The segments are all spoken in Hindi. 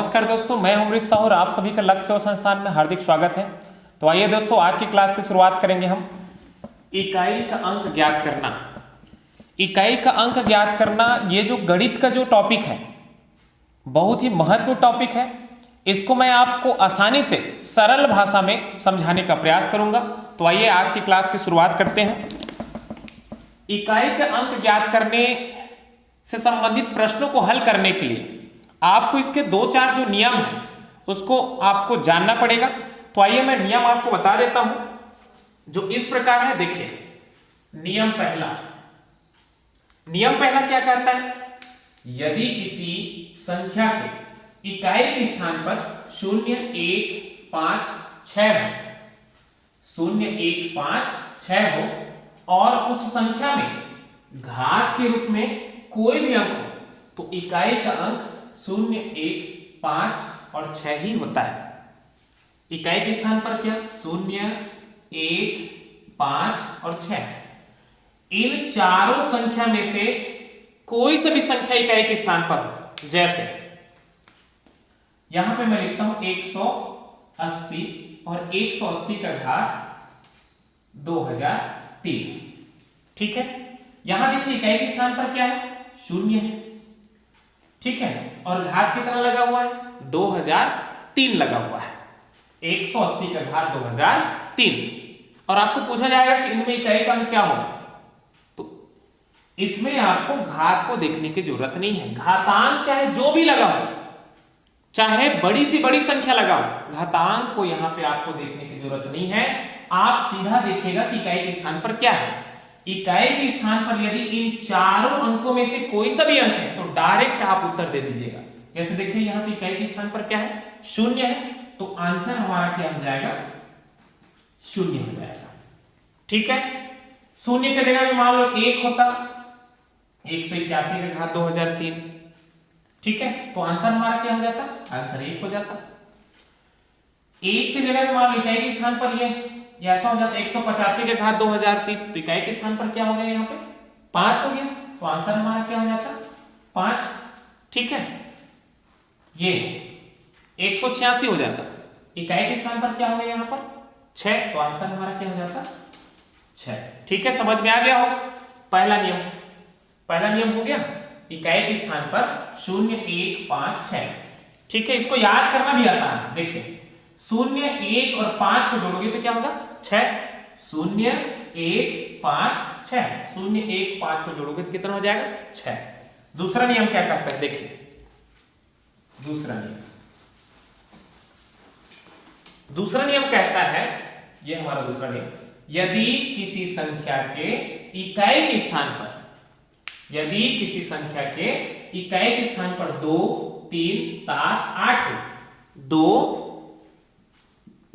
नमस्कार दोस्तों, मैं हूं अमृत साहू और आप सभी का लक्ष्य सेवा संस्थान में हार्दिक स्वागत है। तो आइए दोस्तों, आज की क्लास की शुरुआत करेंगे हम इकाई का अंक ज्ञात करना। इकाई का अंक ज्ञात करना, ये जो गणित का जो टॉपिक है बहुत ही महत्वपूर्ण टॉपिक है। इसको मैं आपको आसानी से सरल भाषा में समझाने का प्रयास करूंगा। तो आइए आज की क्लास की शुरुआत करते हैं। इकाई का अंक ज्ञात करने से संबंधित प्रश्नों को हल करने के लिए आपको इसके दो चार जो नियम हैं उसको आपको जानना पड़ेगा। तो आइए मैं नियम आपको बता देता हूं जो इस प्रकार है। देखिए, नियम पहला क्या कहता है? यदि किसी संख्या के इकाई के स्थान पर 0, 1, 5, 6 हो, 0, 1, 5, 6 हो और उस संख्या में घात के रूप में कोई भी अंक हो तो इकाई का अंक 0, 1, 5 और 6 ही होता है। इकाई के स्थान पर क्या? 0, 1, 5 और 6। इन चारों संख्या में से कोई सा भी संख्या इकाई के स्थान पर हो। जैसे यहां पे मैं लिखता हूं 180 और 180 का घात 2003। ठीक है, यहां देखिए इकाई के स्थान पर क्या है? 0 है। ठीक है, और घात कितना लगा हुआ है? 2003 लगा हुआ है। 180 का घात 2003। और आपको पूछा जाएगा कि इनमें इकाई का अंक क्या होगा, तो इसमें आपको घात को देखने की जरूरत नहीं है। घातांक चाहे जो भी लगा हो, चाहे बड़ी से बड़ी संख्या लगा हो, घातांक को यहां पे आपको देखने की जरूरत नहीं है। आप सीधा देखिएगा कि इकाई के स्थान पर क्या है। इकाई के स्थान पर यदि इन चारों अंकों में से कोई सा भी अंक है तो डायरेक्ट आप उत्तर दे दीजिएगा। जैसे देखिए यहां पे इकाई के स्थान पर क्या है? 0 है, तो आंसर हमारा क्या हो जाएगा? 0 हो जाएगा। ठीक है, 0 की जगह में मान लो 1 होता, 181 का घात 2003। ठीक है, तो आंसर हमारा क्या हो जाता? आंसर 1 हो जाता। 1 की जगह में मान लो इकाई के स्थान पर ये ऐसा हो जाता 185 के घात 2003। तो इकाई के स्थान पर क्या हो गया? यहाँ पे 5 हो गया, तो आंसर हमारा क्या हो जाता? 5। ठीक है, ये 186 हो जाता। इकाई के स्थान पर क्या हो गया? यहाँ पर 6, तो आंसर हमारा क्या हो जाता? 6। ठीक है, समझ में आ गया होगा। पहला नियम हो गया, इकाई के स्थान पर 0, 1, 5, 6। ठीक है, इसको याद करना भी आसान है। देखिए 0, 1 और 5 को जोड़ोगे तो क्या होगा? 6। 0, 1, 5, 6। 0, 1, 5 को जोड़ोगे तो कितना हो जाएगा? 6। दूसरा नियम क्या कहता है? देखिए दूसरा नियम कहता है, यह हमारा दूसरा नियम, यदि किसी संख्या के इकाई के स्थान पर 2, 3, 7, 8 हो, 2,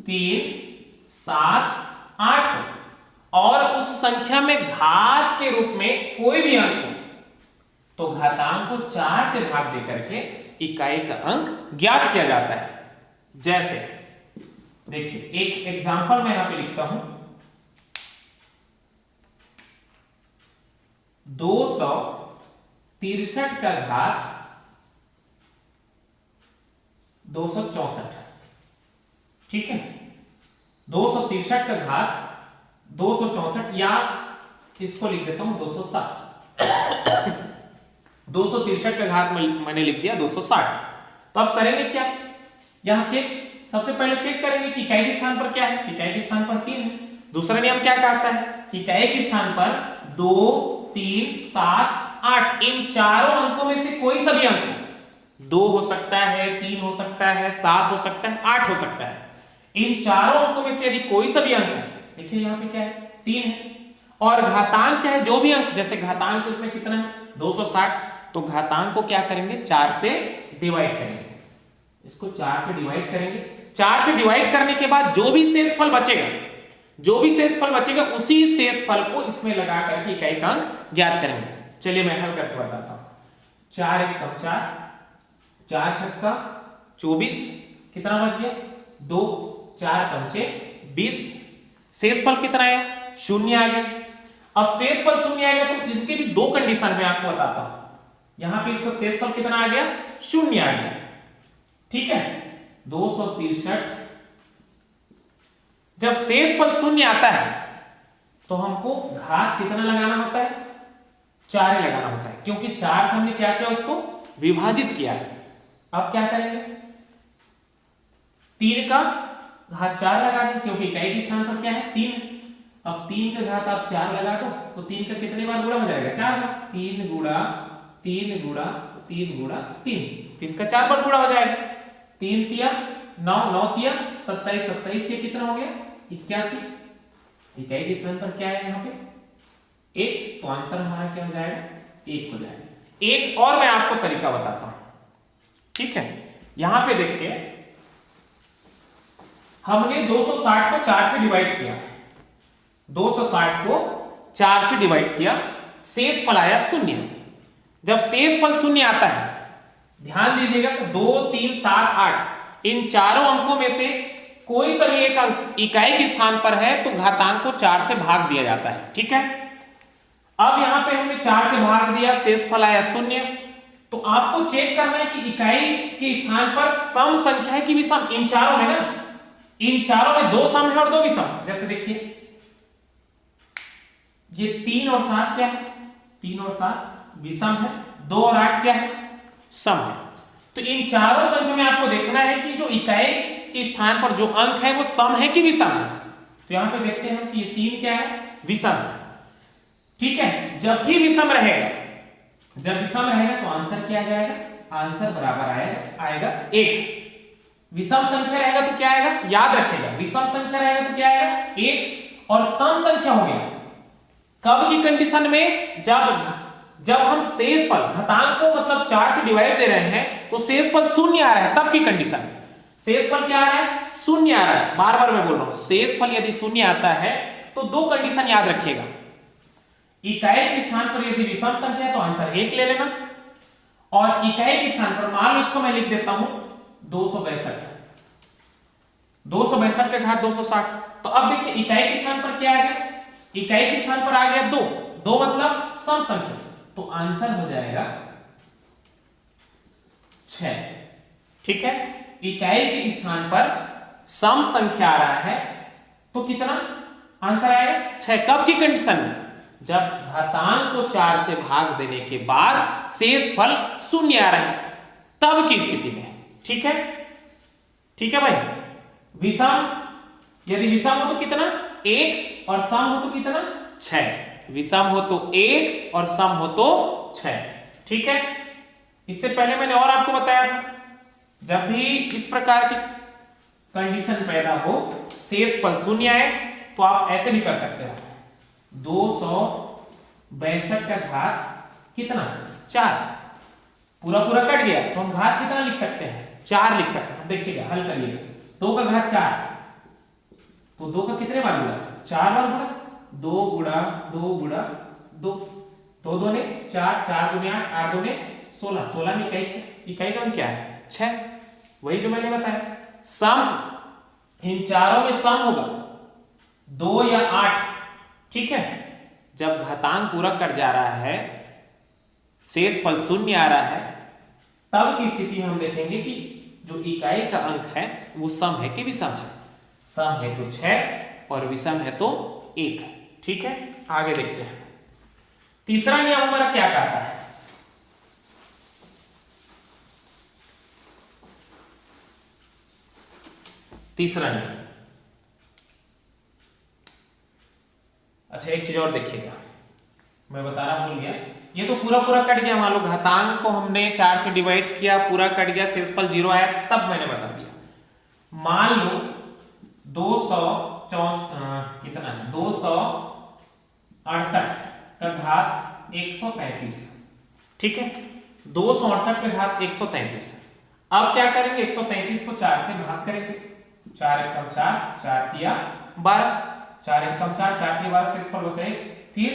3, 7, 8 हो और उस संख्या में घात के रूप में कोई भी अंक हो तो घातांक को 4 से भाग देकर के इकाई का अंक ज्ञात किया जाता है। जैसे देखिए एक एग्जांपल मैं यहां पे लिखता हूं, 263 का घात 264। ठीक है, 263 का घात 264, या इसको लिख देता हूं 260। 263 का घात मैंने लिख दिया 260। तो अब करेंगे क्या? यहां सबसे पहले चेक करेंगे कि इकाई के स्थान पर क्या है। इकाई के स्थान पर 3 है। दूसरा नियम क्या कहता है कि इकाई के स्थान पर 2, 3, 7, 8 इन चारों अंकों में से कोई सा भी अंक हो, 2 हो सकता है, 3 हो सकता है, 7 हो सकता है, 8 हो सकता है। इन चारों अंकों में से यदि कोई सा भी अंक है, देखिए यहां पे क्या है? 3 है, और घातांक चाहे जो भी अंक, जैसे घातांक रूप में कितना है? 260। तो घातांक को क्या करेंगे? 4 से डिवाइड करेंगे। इसको 4 से डिवाइड करेंगे। 4 से डिवाइड करने के बाद जो भी शेषफल बचेगा उसी शेषफल को इसमें लगा करके इकाई का अंक ज्ञात करेंगे। चलिए मैं हल करके बताता हूं। 4 1 4, 4 छक्का 24, कितना बच गया? 2, 4 पंचे 20। शेषफल कितना आया? 0 आ गया। अब शेषफल 0 आ गया तो इसके भी दो कंडीशन में आपको बताता हूं। यहां पे इसका शेषफल कितना आ गया? 0 आ गया। ठीक है, 263। जब शेषफल शून्य आता है तो हमको घात कितना लगाना होता है? 4 ही लगाना होता है, क्योंकि 4 से हमने क्या किया, उसको विभाजित किया है। अब क्या करेंगे, 3 का घात 4 लगा दें, क्योंकि इकाई के स्थान पर क्या है, 3 है। अब 3 का घात आप 4 लगा दो तो 3 का कितने बार गुणा हो जाएगा, 4 बार। 3 गुणा 3 गुणा 3 गुणा 3, 3 का 4 बार गुणा हो जाएगा। 3 तिया 9, 9 तिया 27, 27 तिया कितना हो गया, 81। इकाई के स्थान पर क्या है यहाँ पे, 1, तो आंसर हमारा क्या हो जाएगा, 1 हो जाएगा। एक और मैं आपको तरीका बताता हूं, ठीक है। यहां पे देखिए, हमने 260 को 4 से डिवाइड किया, 260 को 4 से डिवाइड किया, शेषफल आया 0। जब शेषफल 0 आता है, ध्यान दीजिएगा, तो 2, 3, 7, 8 इन चारों अंकों में से कोई सा भी एक अंक इकाई के स्थान पर है तो घातांक को 4 से भाग दिया जाता है, ठीक है। अब यहां पे हमने 4 से भाग दिया, शेषफल आया 0। तो आपको चेक करना है कि इकाई के स्थान पर सम संख्या है कि विषम। इन चारों में ना, इन चारों में 2 सम है और 2 विषम। जैसे देखिए, ये 3 और 7 क्या है, 3 और 7 विषम है, 2 और 8 क्या है, सम है। तो इन चारों संख्या में आपको देखना है कि जो इकाई के स्थान पर जो अंक है वो सम है कि विषम है। तो यहां पे देखते हैं कि ये 3 क्या है, विषम है, ठीक है। जब भी विषम रहेगा, जब विषम रहेगा तो आंसर क्या आ जाएगा, आंसर बराबर आएगा 1। विषम संख्या रहेगा तो क्या आएगा, याद रखिएगा, विषम संख्या रहेगा तो क्या आएगा, 1। और सम संख्या हो गया कब की कंडीशन में, जब हम शेषफल घातांक को मतलब 4 से डिवाइड दे रहे हैं तो शेषफल 0 आ रहा है, तब की कंडीशन। शेषफल क्या आ रहा है, 0 आ रहा है। बार बार मैं बोल रहा हूं, शेषफल यदि 0 आता है तो 2 कंडीशन याद रखिएगा। इकाई के स्थान पर यदि विषम संख्या है तो आंसर 1 ले लेना, और इकाई के स्थान पर मान लो इसको मैं लिख देता हूं 262, 262 का घात 260। तो अब देखिए, इकाई के स्थान पर क्या आ गया, इकाई के स्थान पर आ गया 2, 2 मतलब सम संख्या, तो आंसर हो जाएगा 6, ठीक है। इकाई के स्थान पर सम संख्या आ रहा है तो कितना आंसर आएगा, 6। कब की कंडीशन में, जब घातांक को 4 से भाग देने के बाद शेषफल 0 आ रहा है, तब की स्थिति में, ठीक है, ठीक है भाई। विषम, यदि विषम हो तो कितना, 1, और सम हो तो कितना, 6। विषम हो तो 1 और सम हो तो 6, ठीक है। इससे पहले मैंने और आपको बताया था, जब भी इस प्रकार की कंडीशन पैदा हो, शेषफल 0 आए, तो आप ऐसे भी कर सकते हो, 262 का घात कितना, 4। पूरा पूरा कट गया तो हम घात कितना लिख सकते हैं, 4 लिख सकते हैं। देखिएगा, हल करिएगा, 2 का घात 4, तो 2 का कितने बार गुणा, 4 बार गुणा, 2 गुणा 2 गुणा 2, 2 2 ने 4, 4 दूने 8, 8 दूने 16, 16 में इकाई का क्या है, 6। वही जो मैंने बताया, सम इन चारों में सम होगा 2 या 8, ठीक है। जब घातांक पूरा कट जा रहा है, शेषफल 0 आ रहा है, तब की स्थिति में हम देखेंगे कि जो इकाई का अंक है वो सम है कि विषम है। सम है तो 6 और विषम है तो 1, ठीक है। आगे देखते हैं, तीसरा नियम हमारा क्या कहता है। तीसरा नियम, अच्छा एक चीज और देखिएगा, मैं बताना भूल गया, ये तो पूरा पूरा कट गया, मान लो घातांक को हमने 4 से डिवाइड किया, पूरा कट गया, शेषफल 0 आया, तब मैंने बता दिया। मान लो 264 कितना है, 268 का घात 133, ठीक है, 268 का घात 133। अब क्या करेंगे, 133 को 4 से भाग करेंगे, 4 एकम 4, 4 तिया 12, 4 एकम 4, 4 तिया 12, शेषफल बचा 1, फिर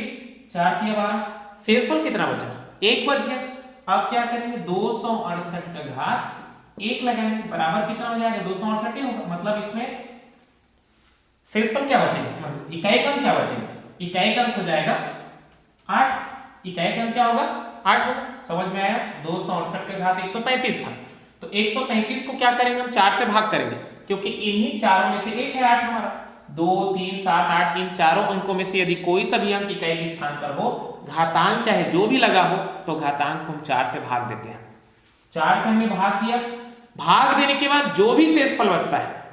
4 तिया 12, शेषफल कितना बचा, 1 बच गया। अब क्या करेंगे, 268 का घात 1 लगाएंगे, बराबर कितना हो जाएगा, 268 ही होगा, मतलब इसमें शेषफल क्या बचेगा, इकाई का अंक क्या बचेगा, इकाई का अंक हो जाएगा 8, इकाई का अंक क्या होगा, 8 होगा। समझ में आया, 268 का घात 133 था, तो तो 133 को क्या करेंगे हम 4 से भाग करेंगे, क्योंकि इन्हीं चारों में से एक है 8 हमारा। 2 3 7 8 इन चारों अंकों में से यदि कोई सा भी अंक इकाई के स्थान पर हो, घातांक चाहे जो भी लगा हो, तो घातांक को हम 4 से भाग देते हैं। 4 से हमने भाग दिया, भाग देने के बाद जो भी शेषफल बचता है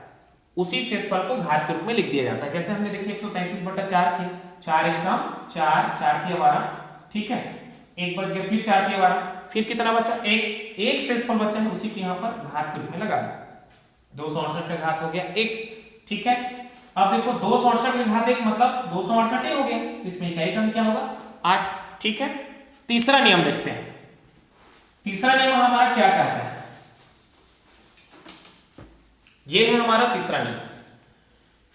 उसी शेषफल को घात के रूप में लिख दिया जाता है। जैसे हमने देखिए 133/4 की 4 एक कम 4 4 की 12, ठीक है, एक बच गया, फिर 4 की 12, फिर कितना बचा, एक शेषफल बचा है, उसी को यहाँ पर घात के रूप में लगा दो। 268 का घात हो गया 1, ठीक है। अब देखो 268 का घात 1 मतलब 268 ही हो गया, तो इसमें इकाई का अंक क्या होगा 8, ठीक है। तीसरा नियम देखते हैं। तीसरा नियम हमारा क्या कहता है, यह है हमारा तीसरा नियम।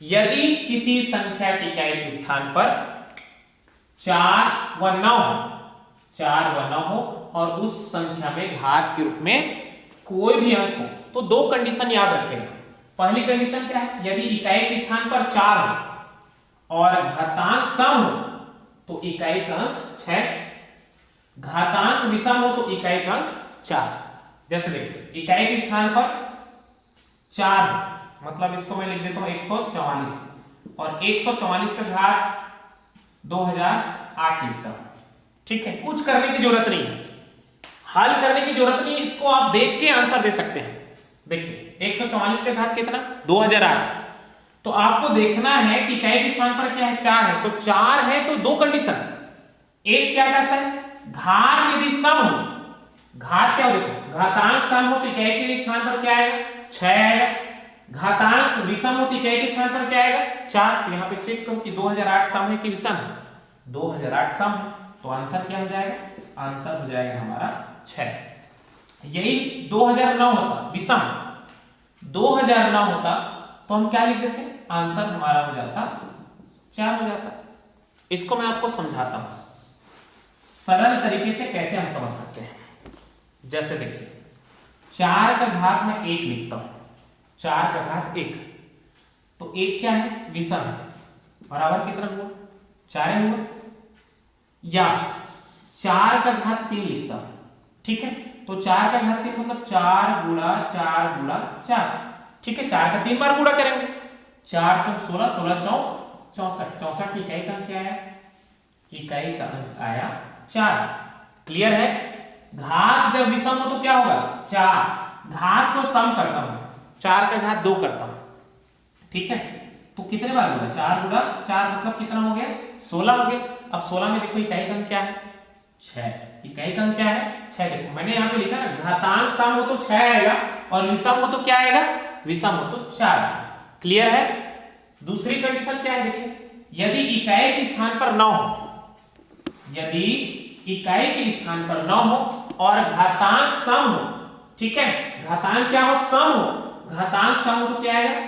यदि किसी संख्या के इकाई के स्थान पर 4 व 9 हो और उस संख्या में घात के रूप में कोई भी अंक हो, तो दो कंडीशन याद रखेगा। पहली कंडीशन क्या है, यदि इकाई के स्थान पर 4 हो और घातांक सम हो तो इकाई का अंक 6, घातांक विषम हो तो इकाई का अंक 4। जैसे देखिए इकाई के स्थान पर 4 मतलब इसको मैं लिख देता हूं 144, और 144 का घात 2008 लिखता हूं, ठीक है। कुछ करने की जरूरत नहीं है, हल करने की जरूरत नहीं है, इसको आप देख के आंसर दे सकते हैं। देखिए 144 का घात कितना 2008, तो आपको देखना है कि इकाई के स्थान पर क्या है 4 है, तो 4 है तो दो कंडीशन, एक क्या कहता है घात यदि सम हो, घात क्या हो देखो घातांक सम हो तो इकाई के स्थान पर क्या आएगा 6 आएगा, घातांक विषम हो तो इकाई के स्थान पर क्या आएगा 4। यहां पे चेक करो कि 2008 सम है कि विषम है, 2008 सम है, तो आंसर क्या हो जाएगा, आंसर हो जाएगा हमारा 6। यही 2009 होता विषम, 2009 होता तो हम क्या लिख देते, आंसर हमारा हो जाता 4 हो जाता। इसको मैं आपको समझाता हूं सरल तरीके से कैसे हम समझ सकते हैं। जैसे देखिए 4 का घात मैं 1 लिखता हूं, 4 का घात 1, तो 1 क्या है विषम है, बराबर कितना हुआ 4 हुआ, या 4 का घात 3 लिखता हूं, ठीक है, तो 4 का घात 3 मतलब 4 गुणा 4 गुणा 4, ठीक है, 4 का 3 बार गुणा करेंगे, 4 चौक 16, 16 चौक 64, 64 की इकाई का अंक क्या आया, इकाई का अंक आया 4। क्लियर है। घात जब विषम हो तो क्या होगा 4, घात को सम करता हूं, 4 का घात 2 करता हूं, ठीक है, तो कितने बार होगा 4 गुणा 4 मतलब कितना हो गया 16 हो गया। अब 16 में देखो इकाई का अंक क्या है 6, इकाई का अंक क्या है 6। देखो मैंने यहां पे लिखा ना घातांक सम हो तो 6 आएगा और विषम हो तो क्या आएगा, विषम हो तो 4। क्लियर है। दूसरी कंडीशन क्या है देखिए, यदि इकाई के स्थान पर 9 हो, यदि इकाई के स्थान पर 9 हो और घातांक सम हो, ठीक है, घातांक क्या हो सम हो, घातांक सम हो तो क्या आएगा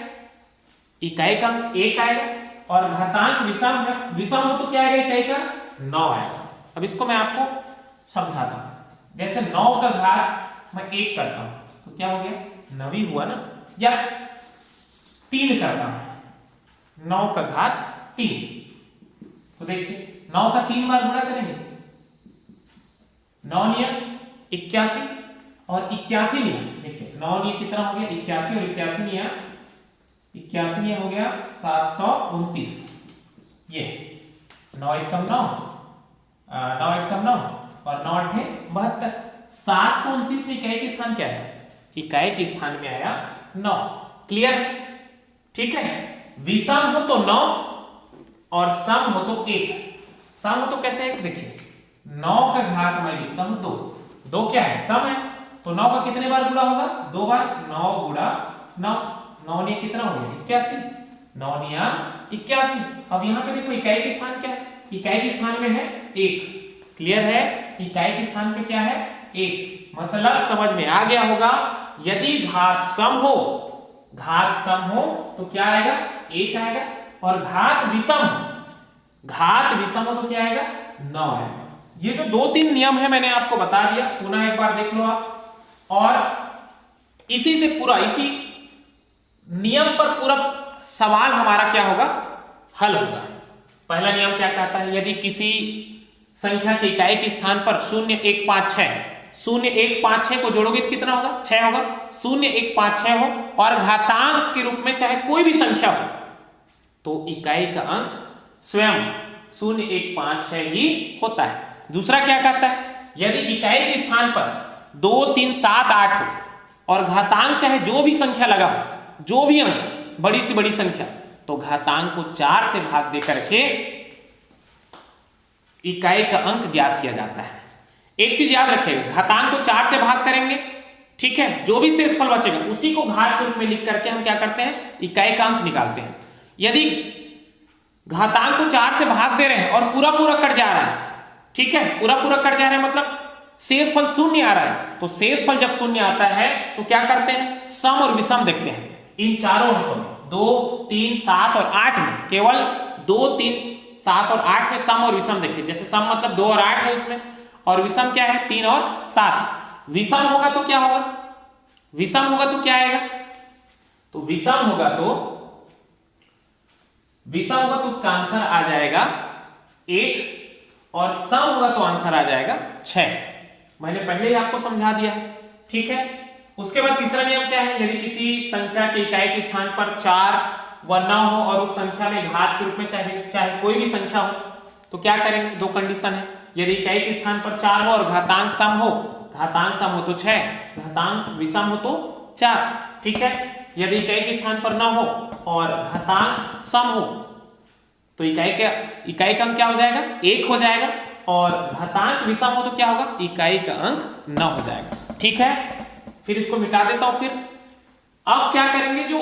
इकाई का अंक 1 आएगा, और घातांक विषम हो तो क्या आएगा इकाई का 9 आएगा। अब इसको मैं आपको समझाता हूं। जैसे 9 का घात मैं 1 करता हूं तो क्या हो गया 9 ही हुआ ना, या 3 करता हूं 9 का घात 3, तो देखिए 9 का 3 बार गुणा करेंगे, 9 नियम 81 और 81 नियम, देखिए 9 नियम कितना हो गया 81 और 81 नियम हो गया 729, ये 9 एकम 9, 9 एकम 9 और 9 8 72, 729 में इकाई के स्थान क्या है, इकाई के स्थान में आया 9। क्लियर है, ठीक है। विषम हो तो 9 और सम हो तो 1, सम हो तो कैसे है देखिए 9 का घात मैं लिखता हूं 2, 2 क्या है सम है, तो 9 का कितने बार गुणा होगा 2 बार, 9 गुणा 9, 9 ने कितना हो गया 81, 9 निया 81। अब यहां पे देखो इकाई के स्थान क्या है, इकाई के स्थान में है 1। क्लियर है, इकाई के स्थान पे क्या है 1, मतलब समझ में आ गया होगा। यदि घात सम हो तो क्या आएगा 1 आएगा, और घात विषम हो तो क्या आएगा 9 आएगा। ये जो 2-3 नियम है मैंने आपको बता दिया, पुनः एक बार देख लो आप, और इसी नियम पर पूरा सवाल हमारा क्या होगा हल होगा। पहला नियम क्या कहता है, यदि किसी संख्या के इकाई के स्थान पर 0 1 5 6 0 1 5 6 को जोड़ोगे तो कितना होगा 6 होगा। 0 1 5 6 हो और घातांक के रूप में चाहे कोई भी संख्या हो तो इकाई का अंक स्वयं 0 1 5 6 ही होता है। दूसरा क्या कहता है, यदि इकाई के स्थान पर 2 3 7 8 हो और घातांक चाहे जो भी संख्या लगा हो, जो भी अंक बड़ी से बड़ी संख्या, तो घातांक को 4 से भाग दे करके इकाई का अंक ज्ञात किया जाता है। एक चीज याद रखिएगा, घातांक को 4 से भाग करेंगे, ठीक है, जो भी शेषफल बचेगा उसी को घात के रूप में लिख करके हम क्या करते हैं, इकाई का अंक निकालते हैं। यदि घातांक को 4 से भाग दे रहे हैं और पूरा पूरा कट जा रहा है, ठीक है, पूरा पूरा कट जा रहा है मतलब शेषफल शून्य आ रहा है, तो शेषफल जब शून्य आता है तो क्या करते हैं, सम और विषम देखते हैं। इन चारों अंकों में 2 3 7 और 8 में केवल 2 3 7 और 8 में सम और विषम देखिए। जैसे सम मतलब 2 और 8 है उसमें, और विषम क्या है 3 और 7। विषम होगा तो क्या होगा, विषम होगा तो क्या आएगा, तो विषम होगा तो उसका आंसर आ जाएगा 1 और सम होगा तो आंसर आ जाएगा 6। मैंने पहले ही आपको समझा दिया, ठीक है। उसके बाद तीसरा नियम क्या है, यदि किसी संख्या के इकाई के स्थान पर 4 व न हो और उस संख्या में घात के रूप में चाहे कोई भी संख्या हो तो क्या करेंगे, दो कंडीशन है। यदि इकाई के स्थान पर 4 हो और घातांक सम हो, घातांक सम हो तो 6, घातांक विषम हो तो 4, ठीक है। यदि इकाई के स्थान पर न हो और घातांक सम हो तो इकाई का अंक क्या हो जाएगा, 1 हो जाएगा, और घातांक विषम हो तो क्या होगा, इकाई का अंक 9 हो जाएगा, ठीक है। फिर इसको मिटा देता हूं। फिर अब क्या करेंगे, जो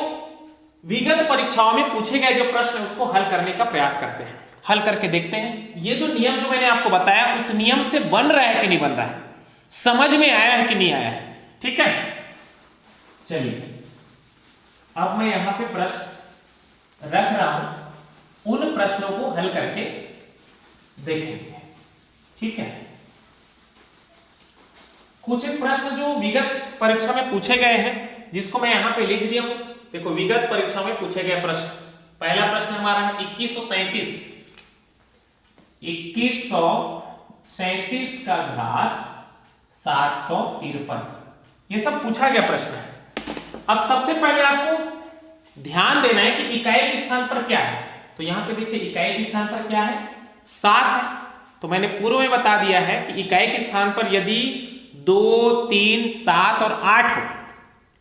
विगत परीक्षाओं में पूछे गए जो प्रश्न है उसको हल करने का प्रयास करते हैं, हल करके देखते हैं ये जो नियम जो मैंने आपको बताया उस नियम से बन रहा है कि नहीं बन रहा है, समझ में आया है कि नहीं आया है, ठीक है। चलिए अब मैं यहां पे प्रश्न रख रहा हूं, उन प्रश्नों को हल करके देखेंगे, ठीक है। कुछ प्रश्न जो विगत परीक्षा में पूछे गए हैं जिसको मैं यहां पे लिख दिया हूं। देखो विगत परीक्षा में पूछे गए प्रश्न, पहला प्रश्न हमारा है 2137 का घात 753, ये सब पूछा गया प्रश्न है। अब सबसे पहले आपको ध्यान देना है कि इकाई के स्थान पर क्या है, तो यहां पे देखिए इकाई के स्थान पर क्या है, 7 है। तो मैंने पूर्व में बता दिया है कि इकाई के स्थान पर यदि 2 3 7 और 8 हो,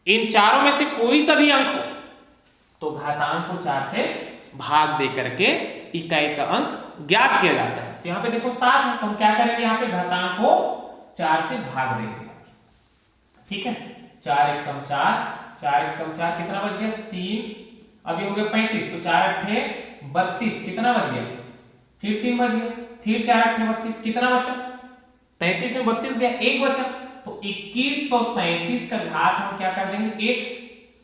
इन चारों में से कोई सा भी अंक हो तो घातांक को 4 से भाग दे करके इकाई का अंक ज्ञात किया जाता है। तो यहां पे देखो 7 है, तो हम क्या करेंगे, यहां पे घातांक को 4 से भाग देंगे, ठीक है। 4 एकम 4, 4 एकम 4 कितना बच गया 3, अभी हो गया 35, तो 4 अट्ठे 32 कितना बच गया, फिर 3 बच गया, फिर 4 अट्ठे 32 कितना बचा, 33 में 32 गया, 1 बचा। तो 2137 का घात हम क्या कर देंगे 1,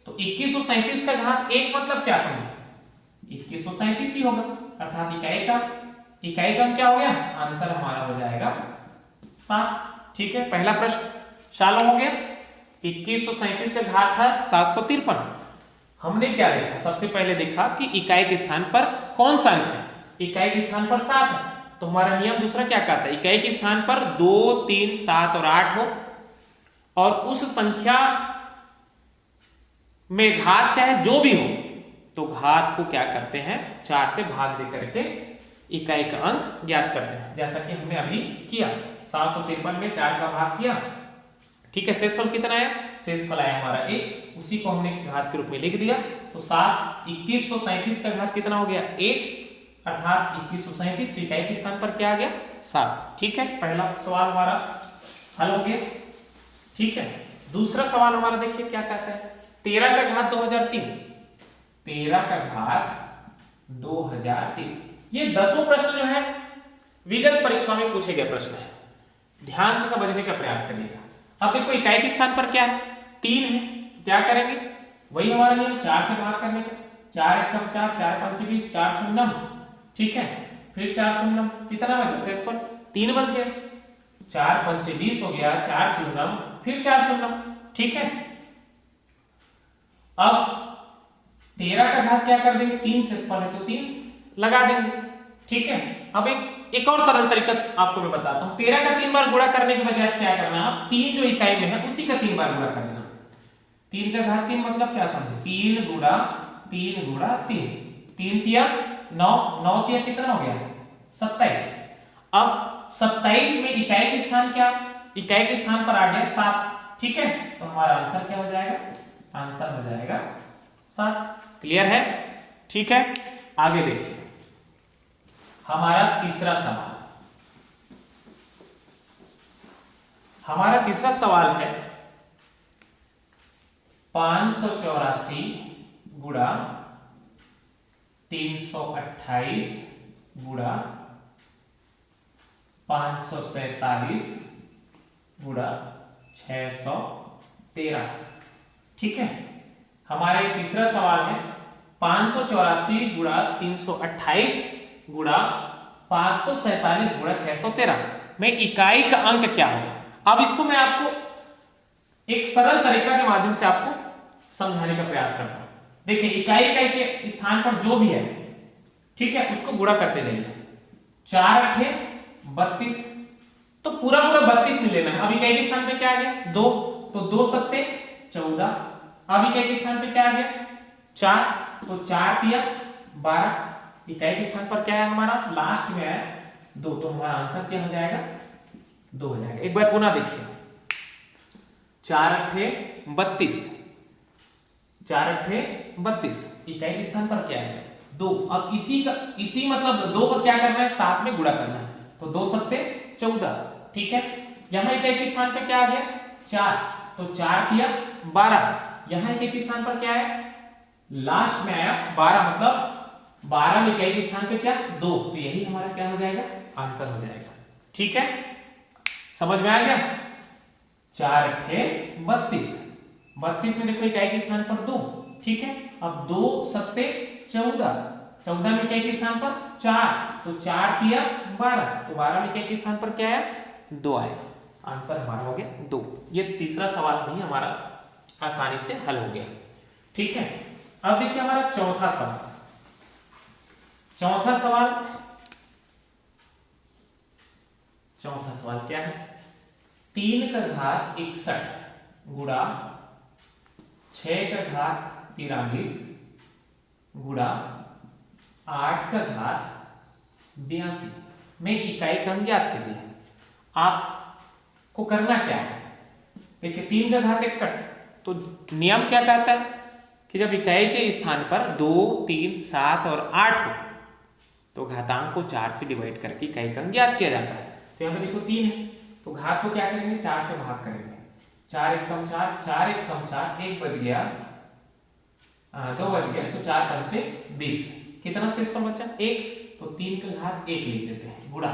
तो 2137 का घात 1 मतलब क्या समझे, 2137 ही होगा, अर्थात इकाई का क्या हो गया, आंसर हमारा हो जाएगा 7, ठीक है। पहला प्रश्न चालू हो गया। 2137 का घात था 753। हमने क्या देखा, सबसे पहले देखा कि इकाई के स्थान पर कौन सा अंक है, इकाई के स्थान पर 7 है, तो हमारा नियम दूसरा क्या कहता है, इकाई के स्थान पर 2 3 7 और 8 हो और उस संख्या में घात चाहे जो भी हो तो घात को क्या करते हैं 4 से भाग दे करके इकाई का अंक ज्ञात करते हैं, जैसा कि हमने अभी किया। 753 में 4 का भाग किया, ठीक है। शेषफल कितना आया, शेषफल आया हमारा 1, उसी को हमने घात के रूप में लिख दिया। तो 2137 का घात कितना हो गया 1, अर्थात 2137, तो इकाई के स्थान पर क्या आ गया 7, ठीक है। पहला सवाल हमारा हल हो गया, ठीक है। दूसरा सवाल हमारा देखिए क्या कहता है, 13 का घात 2003, 13 का घात 2003। ये 10 प्रश्न जो है विगत परीक्षा में पूछे गए प्रश्न है, ध्यान से समझने का प्रयास करिएगा। अब देखो इकाई के स्थान पर क्या है 3 है, क्या करेंगे, वही हमारा नियम 4 से भाग करने का, 4 एकम 4, 4 पंच 20, 4 शून्यम, ठीक है। फिर 4 शून्यम कितना बचा, शेषफल 3 बच गया, 4 पंच 20 हो गया, 4 शून्यम, फिर 4 शून्यम, ठीक है। अब 13 का घात क्या कर देंगे, 3 शेषफल है तो 3 लगा देंगे, ठीक है। अब एक एक और सरल तरीका आपको मैं बताता हूं। 13 का 3 बार गुणा करने के बजाय क्या करना है, आप 3 जो इकाई में है उसी का 3 बार गुणा कर देना। 3 का घात 3 मतलब क्या समझे, 3 गुणा 3 गुणा 3, 3 तिया 9, 9 तिया कितना हो गया 27। अब 27 में इकाई के स्थान क्या, इकाई के स्थान पर आ गया 7, ठीक है, तो हमारा आंसर क्या हो जाएगा, आंसर हो जाएगा 7। क्लियर है, ठीक है। आगे देखिए हमारा तीसरा सवाल, हमारा तीसरा सवाल है 584 गुणा 328 गुणा 547 गुणा 613, ठीक है। हमारा ये तीसरा सवाल है 584 गुणा 328 गुणा 547 गुणा 613 में इकाई का अंक क्या होगा। अब इसको मैं आपको एक सरल तरीका के माध्यम से आपको समझाने का प्रयास करता हूं। देखिए इकाई के स्थान पर जो भी है, ठीक है, उसको गुणा करते जाइए। 4 अठे 32, तो पूरा पूरा 32 में लेना है। अब इकाई के स्थान पे क्या आ गया 2, तो 2 सत्ते 14। अब इकाई के स्थान पे क्या आ गया 4, तो 4 तिया 12। इकाई के स्थान पर क्या है हमारा लास्ट में है 2, तो हमारा आंसर क्या हो जाएगा 2 हो जाएगा। एक बार पुनः देखिए 4 अठे 32, 4 अठे 32, इकाई के स्थान पर क्या है 2। अब इसी मतलब 2 का क्या करना है 7 में गुणा करना है, तो 2 सत्ते 14, ठीक है। यहां इकाई के स्थान पे क्या आ गया 4, तो 4 तिया 12। यहां इकाई के स्थान पर क्या है लास्ट में आया 12, मतलब 12 में इकाई के स्थान पे क्या 2, तो यही हमारा क्या हो जाएगा आंसर हो जाएगा, ठीक है। समझ में आ गया। 4 अठे 32, 32 में देखो इकाई के स्थान पर 2, ठीक है। अब 2 सत्ते 14, 14 में इकाई के स्थान पर 4, तो 4 तिया 12, तो 12 में इकाई के स्थान पर क्या है 2 आया। आंसर हमारा हो गया 2। ये तीसरा सवाल भी हमारा आसानी से हल हो गया, ठीक है। अब देखिए हमारा चौथा सवाल, चौथा सवाल क्या है 3 का घात 61 गुणा 6 का घात 43 गुणा 8 का घात 82 में इकाई का अंक ज्ञात कीजिए। आपको करना क्या है, देखिए 3 का घात 61, तो नियम क्या कहता है कि जब इकाई के स्थान पर 2, 3, 7 और 8 हो तो घातांक को 4 से डिवाइड करके इकाई का अंक ज्ञात किया जाता है। तो यहाँ पे देखो 3 है, तो घात को क्या करेंगे 4 से भाग करेंगे। 4 एकम 4, 4 एकम 4, 1 बच गया, 2 बच गया, तो 4 पंचे 20, कितना शेष पर बचा 1, तो 3 का घात 1 लिख देते हैं गुणा।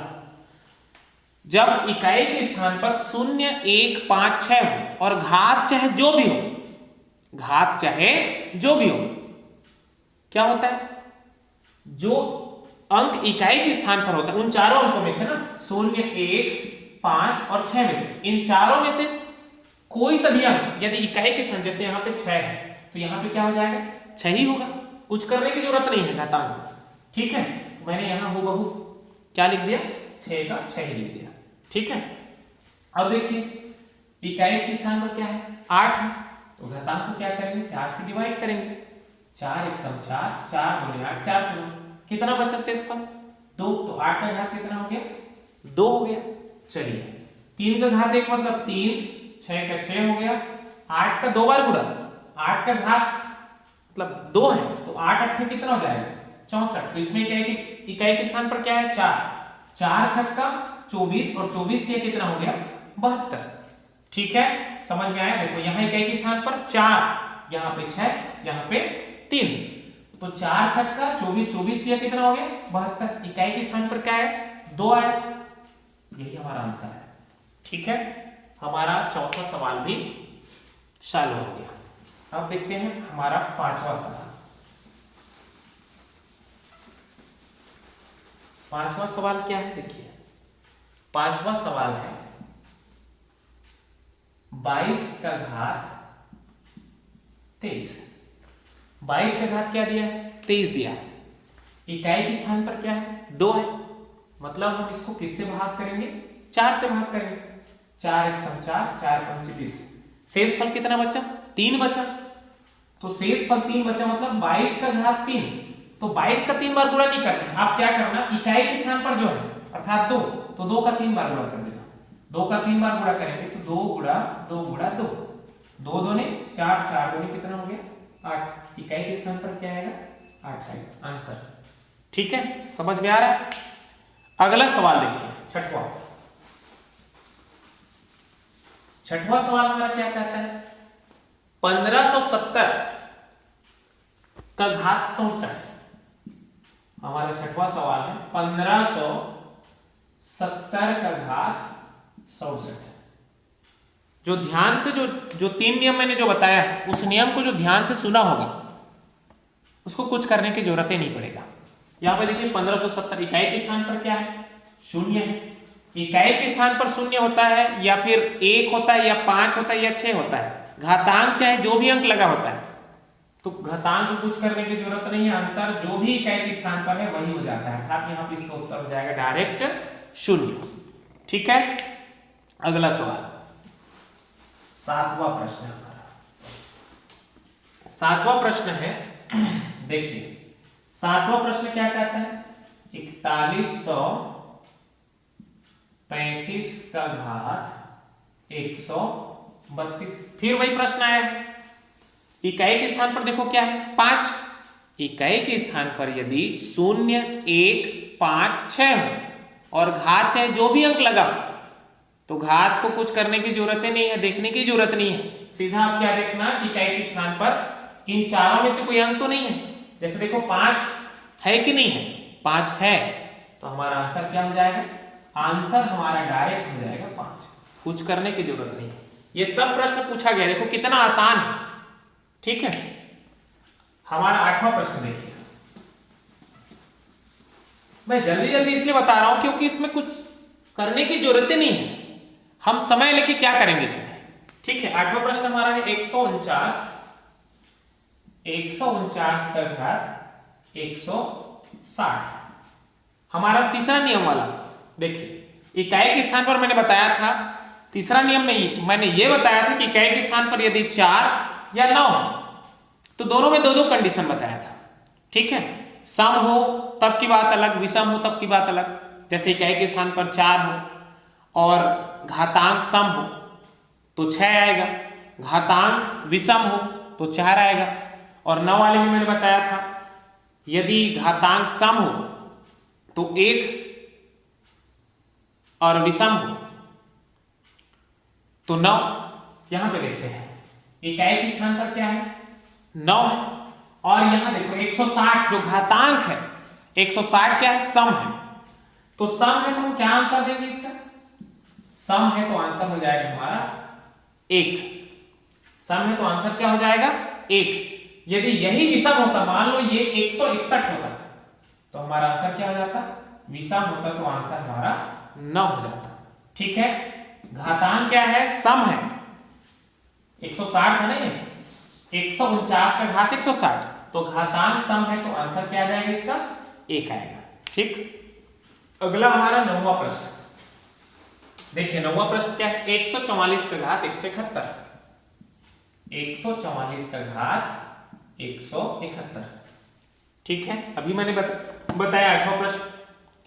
जब इकाई के स्थान पर 0, 1, 5, 6 हो और घात चाहे जो भी हो, घात चाहे जो भी हो, क्या होता है जो अंक इकाई के स्थान पर होता है उन चारों अंकों में से ना 0, 1, 5 और 6 में से, इन चारों में से कोई सा भी अंक यदि इकाई के स्थान, जैसे यहाँ पे 6 है तो यहाँ पे क्या हो जाएगा 6 ही होगा, कुछ करने की जरूरत नहीं है घातांक, ठीक है। मैंने यहाँ हूबहू क्या लिख दिया 6 का 6 ही लिख दिया, ठीक है। अब देखिए इकाई के स्थान पर क्या है 8 है, तो घातांक को क्या करेंगे 4 से डिवाइड करेंगे। 4 एकम 4, 4 गुणे 8, 400, कितना बचा शेष पर 2, तो 8 का घात कितना हो गया 2 हो गया। चलिए 3 का घात 1 मतलब 3, 6 का 6 हो गया, 8 का 2 बार गुणा, 8 का घात मतलब 2 है, तो 8 अट्ठे कितना हो जाएगा 64, तो इसमें इकाई के स्थान पर क्या है 4, 4 छक्का 24 और 24 दिया कितना हो गया 72, ठीक है। समझ में आया। देखो यहाँ इकाई के स्थान पर 4, यहाँ पे 6, यहाँ पे 3, तो 4 छक्का 24, 24 दिया कितना हो गया 72, इकाई के स्थान पर क्या है 2 आया, यही हमारा आंसर है, ठीक है। हमारा चौथा सवाल भी सॉल्व हो गया। अब देखते हैं हमारा पांचवा सवाल। पांचवा सवाल क्या है, देखिए पांचवा सवाल है 22 का घात 23। 22 का घात क्या दिया है 23 दिया है, इकाई के स्थान पर क्या है 2 है, मतलब हम इसको किससे भाग करेंगे? 4 से भाग करेंगे। 4 एकम 4, 4 पंचे 20। शेष फल कितना बचा? 3 बचा। तो शेष फल 3 बचा, मतलब 22 का घात 3। तो 22 का 3 बार गुणा नहीं करना है, आप क्या करना, इकाई के स्थान पर जो है अर्थात 2, तो 2 का 3 बार गुणा कर देना। 2 का 3 बार गुणा करेंगे तो 2 गुणा 2 गुणा 2, 2 दूने 4, 4 दूने कितना हो गया? 8। इकाई के स्थान पर क्या आएगा? 8 आएगा आंसर। ठीक है, समझ में आ रहा है? अगला सवाल देखिए, छठवां सवाल हमारा क्या कहता है? 1570 का घात 67। हमारा छठवां सवाल है 1570 का घात 67। जो ध्यान से जो 3 नियम मैंने जो बताया है, उस नियम को जो ध्यान से सुना होगा उसको कुछ करने की जरूरत ही नहीं पड़ेगा। यहां पे देखिए 1570 इकाई के स्थान पर क्या है? 0 है। इकाई के स्थान पर 0 होता है या फिर 1 होता है या 5 होता है या 6 होता है। घातांक चाहे जो भी अंक लगा होता है, तो घातांक को कुछ करने की जरूरत नहीं है। आंसर जो भी इकाई के स्थान पर है वही हो जाता है, अर्थात यहाँ पे इसका उत्तर हो जाएगा डायरेक्ट 0। ठीक है, अगला सवाल 7वां प्रश्न है हमारा। 7वां प्रश्न है देखिए 7वां प्रश्न क्या कहता है? 4135 का घात 132। फिर वही प्रश्न आया है। इकाई के स्थान पर देखो क्या है? 5। इकाई के स्थान पर यदि 0, 1, 5, 6 हो और घात चाहे जो भी अंक लगा, तो घात को कुछ करने की जरूरत ही नहीं है, देखने की जरूरत नहीं है। सीधा आप क्या देखना, इकाई के स्थान पर इन चारों में से कोई अंक तो नहीं है। जैसे देखो 5 है कि नहीं है? 5 है, तो हमारा आंसर क्या हो जाएगा? आंसर हमारा डायरेक्ट हो जाएगा 5, कुछ करने की जरूरत नहीं है। ये सब प्रश्न पूछा गया, देखो कितना आसान है। ठीक है, हमारा 8वां प्रश्न देखिए। मैं जल्दी जल्दी इसलिए बता रहा हूं क्योंकि इसमें कुछ करने की जरूरत ही नहीं है, हम समय लेके क्या करेंगे इसमें। ठीक है, 8वां प्रश्न हमारा है 149 का घात 160। हमारा तीसरा नियम वाला देखिए, इकाई के स्थान पर मैंने बताया था, तीसरा नियम में मैंने ये बताया था कि इकाई के स्थान पर यदि 4 या 9 हो तो दोनों में 2-2 कंडीशन बताया था। ठीक है, सम हो तब की बात अलग, विषम हो तब की बात अलग। जैसे इकाई के स्थान पर 4 हो और घातांक सम हो तो 6 आएगा, घातांक विषम हो तो 4 आएगा। और 9 वाले में मैंने बताया था यदि घातांक सम हो तो 1 और विषम हो तो 9। यहां पे देखते हैं इकाई के स्थान पर क्या है? 9 है। और यहां देखो 160 जो घातांक है, 160 क्या है? सम है। तो सम है तो हम क्या आंसर देंगे इसका? सम है तो आंसर हो जाएगा हमारा 1। सम है तो आंसर क्या हो जाएगा? 1। यदि यही विषम होता, मान लो ये 161 होता, तो हमारा आंसर क्या हो जाता? विषम होता तो आंसर हमारा 9 हो जाता। ठीक है, घातांक क्या है? सम है। 160 है ना, ये 149 का घात 160, तो घातांक सम है तो आंसर क्या आ जाएगा इसका? 1 आएगा। ठीक, अगला हमारा 9वां प्रश्न देखिए। 9वां प्रश्न क्या है? 144 का घात 171। 144 का घात 171। ठीक है, अभी मैंने बताया 8वां प्रश्न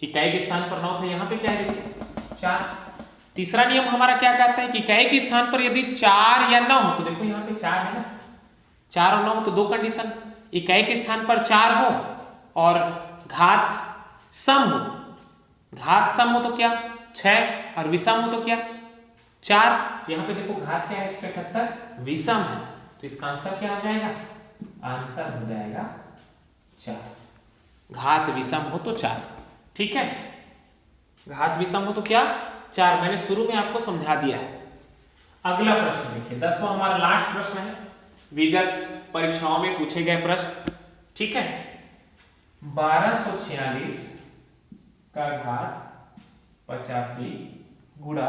इकाई के स्थान पर 9 था, यहां पे क्या है देखिए 4। तीसरा नियम हमारा क्या कहता है कि इकाई के स्थान पर यदि 4 या 9 हो, तो देखो यहां पे 4 है ना, 4 और 9 हो तो 2 कंडीशन। इकाई के स्थान पर 4 हो और घात सम हो, घात सम हो तो क्या? 6 और विषम हो तो क्या? 4। यहां पे देखो घात क्या है? 171, विषम है, तो इसका आंसर क्या हो जाएगा? आंसर हो जाएगा 4। घात विषम हो तो 4। ठीक है, घात विषम हो तो क्या? 4। मैंने शुरू में आपको समझा दिया है। अगला प्रश्न देखिए, 10वां हमारा लास्ट प्रश्न है, विगत परीक्षाओं में पूछे गए प्रश्न। ठीक है, 1246 का घात 85 गुणा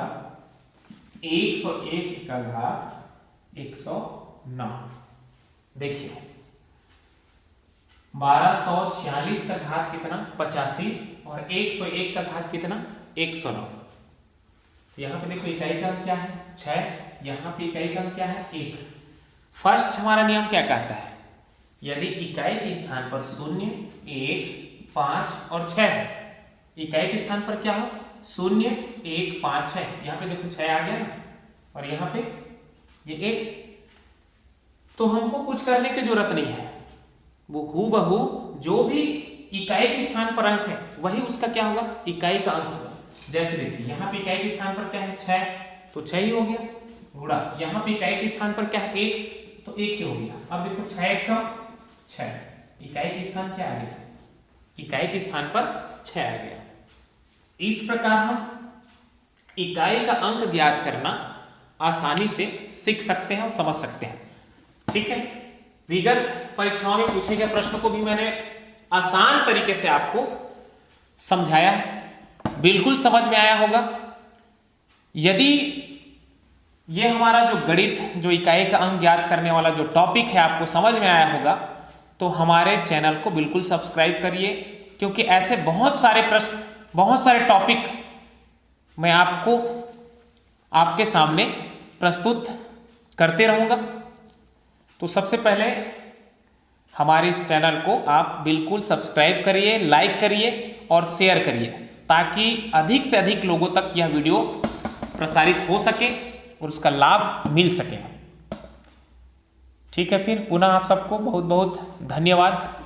101 का घात 109। देखिए 1246 का घात कितना? 85 और 101 का घात कितना 109। यहाँ पे देखो इकाई का अंक क्या है 6, यहाँ पे इकाई का अंक क्या है 1। फर्स्ट हमारा नियम क्या कहता है, यदि इकाई के स्थान पर 0, 1, 5 और 6, इकाई के स्थान पर क्या हो 0, 1, 5, 6, यहाँ पे देखो 6 आ गया ना, और यहाँ पे ये 1, तो हमको कुछ करने की जरूरत नहीं है, वो हूबहू जो भी इकाई के स्थान पर अंक है वही उसका क्या होगा इकाई का अंक होगा। जैसे देखिए यहाँ पे इकाई के स्थान पर क्या है 6, तो 6 ही हो गया, गुणा यहाँ पे इकाई के स्थान पर क्या है 1, तो 1 ही हो गया। अब देखो 6 1 का 6, इकाई के स्थान क्या आ गया, इकाई के स्थान पर 6 आ गया। इस प्रकार हम इकाई का अंक ज्ञात करना आसानी से सीख सकते हैं और समझ सकते हैं। ठीक है, विगत परीक्षाओं में पूछे गए प्रश्न को भी मैंने आसान तरीके से आपको समझाया है, बिल्कुल समझ में आया होगा। यदि ये हमारा जो गणित, जो इकाई का अंक ज्ञात करने वाला जो टॉपिक है आपको समझ में आया होगा, तो हमारे चैनल को बिल्कुल सब्सक्राइब करिए, क्योंकि ऐसे बहुत सारे प्रश्न, बहुत सारे टॉपिक मैं आपको आपके सामने प्रस्तुत करते रहूँगा। तो सबसे पहले हमारे इस चैनल को आप बिल्कुल सब्सक्राइब करिए, लाइक करिए और शेयर करिए, ताकि अधिक से अधिक लोगों तक यह वीडियो प्रसारित हो सके और उसका लाभ मिल सके। ठीक है, फिर पुनः आप सबको बहुत बहुत धन्यवाद।